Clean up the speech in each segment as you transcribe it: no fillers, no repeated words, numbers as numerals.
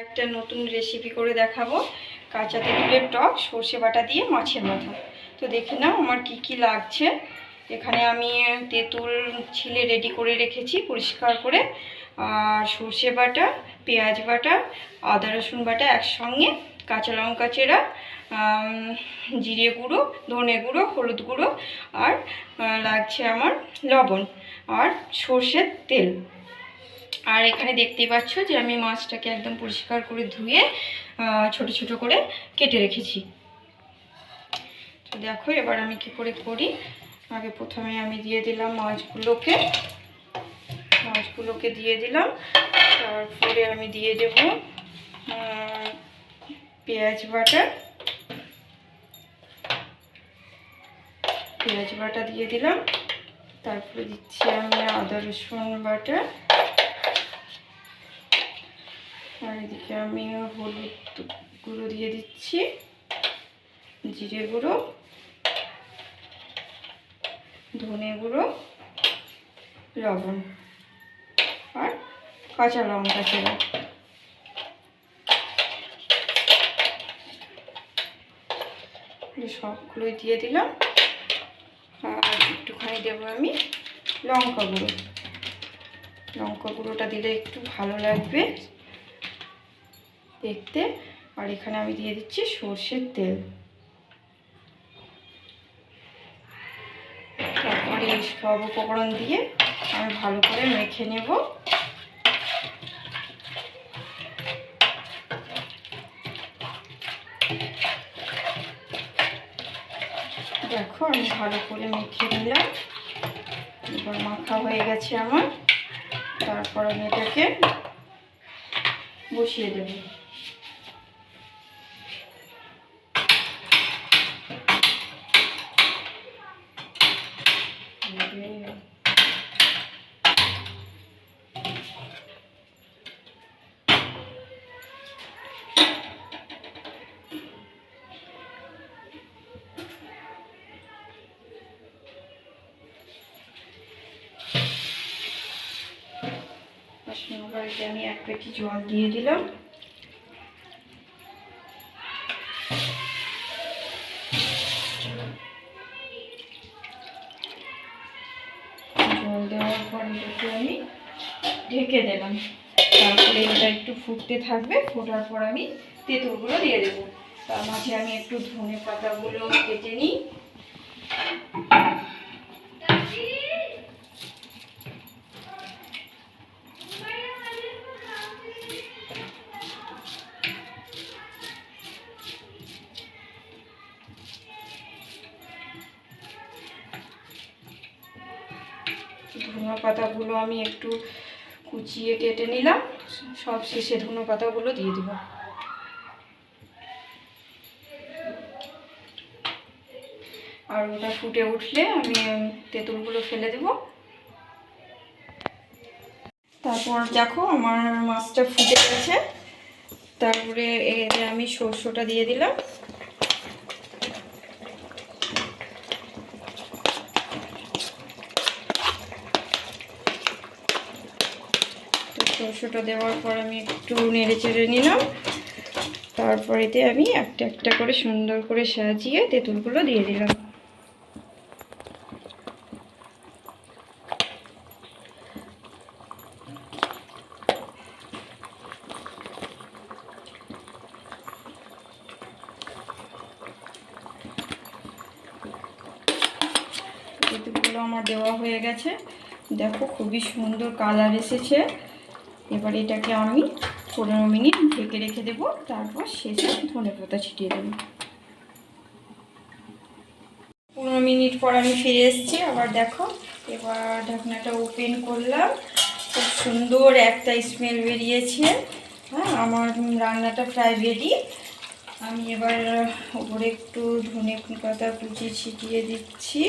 একটা নতুন রেসিপি করে দেখাবো। কাঁচা তেঁতুলের টক সর্ষে বাটা দিয়ে মাছের মাথা। তো দেখে নাও আমার কি কি লাগছে। এখানে আমি তেঁতুল ছিলে রেডি করে রেখেছি পরিষ্কার করে, আর সর্ষে বাটা, পেঁয়াজ বাটা, আদা রসুন বাটা একসঙ্গে, কাঁচা লঙ্কা চেরা, জিরে গুঁড়ো, ধনে গুঁড়ো, হলুদ গুঁড়ো, আর লাগছে আমার লবণ আর সর্ষের তেল। আর এখানে দেখতেই পাচ্ছ যে আমি মাছটাকে একদম পরিষ্কার করে ধুয়ে ছোট ছোট করে কেটে রেখেছি। তো দেখো এবার আমি কি করে করি। আগে প্রথমে আমি দিয়ে দিলাম মাছগুলোকে দিয়ে দিলাম। তারপরে আমি দিয়ে দেব পেঁয়াজ বাটা দিয়ে দিলাম। তারপরে দিচ্ছি আমি আদা রসুন বাটা, আর এদিকে আমি হলুদ গুঁড়ো দিয়ে দিচ্ছি, জিরে গুঁড়ো, ধনে গুঁড়ো, লবণ আর কাঁচা লঙ্কা চেরা। সবগুলোই দিয়ে দিলাম। আর একটুখানি দেবো আমি লঙ্কা গুঁড়োটা দিলে একটু ভালো লাগবে দেখতে। আর এখানে আমি দিয়ে দিচ্ছি সর্ষের তেল। তারপরে এই সব উপকরণ দিয়ে আমি ভালো করে মেখে নেব। দেখো আমি ভালো করে মেখে নিলাম। এবার মাখা হয়ে গেছে আমার। তারপর আমি এটাকে বসিয়ে দেব। আমি এক পেটি জল দিয়ে দিলাম। জল দেওয়ার পর এটাকে আমি ঢেকে দিলাম। তারপরে এটা একটু ফুটতে থাকবে। ফোটার পর আমি তেঁতুলগুলো দিয়ে দেবো। তার মাঝে আমি একটু ধনে পাতাগুলো কেটে নিই। ধনে পাতাগুলো আমি একটু কুচিয়ে কেটে নিলাম। সব শেষে ধনে পাতাগুলো দিয়ে দিব। আর ওটা ফুটে উঠলে আমি তেঁতুলগুলো ফেলে দেব। তারপর দেখো আমার মাছটা ফুটে গেছে। তারপরে আমি সরষেটা দিয়ে দিলাম। সরষেটা দেওয়ার পর আমি একটু নেড়ে চেড়ে নিলাম। তারপরেতে আমি একটা একটা করে সুন্দর করে সাজিয়ে তেঁতুলগুলো দিয়ে দিলাম। তেঁতুলগুলো আমার দেওয়া হয়ে গেছে। দেখো খুবই সুন্দর কালার এসেছে। এবার এটাকে আমি 15 মিনিট ঢেকে রেখে দেব। তারপর শেষে ধনেপাতা ছিটিয়ে দেব। 15 মিনিট পর আমি ফিরে এসেছি। আবার দেখো এবার ঢাকনাটা ওপেন করলাম। খুব সুন্দর একটা স্মেল বেরিয়েছে। হ্যাঁ, আমার রান্নাটা প্রায় রেডি। আমি এবার উপরে একটু ধনে পাতা কুচি ছিটিয়ে দিচ্ছি।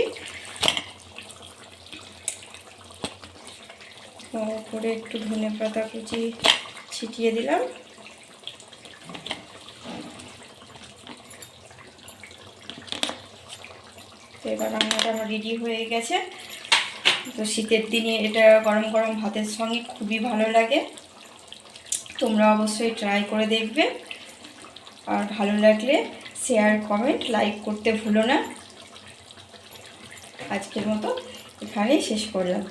উপরে একটু ধনে পাতা কুচি ছিটিয়ে দিলাম। তো এবার রান্নাটা আমার রেডি হয়ে গেছে। তো শীতের দিনে এটা গরম গরম ভাতের সঙ্গে খুবই ভালো লাগে। তোমরা অবশ্যই ট্রাই করে দেখবে, আর ভালো লাগলে শেয়ার, কমেন্ট, লাইক করতে ভুলো না। আজকের মতো এখানেই শেষ করলাম।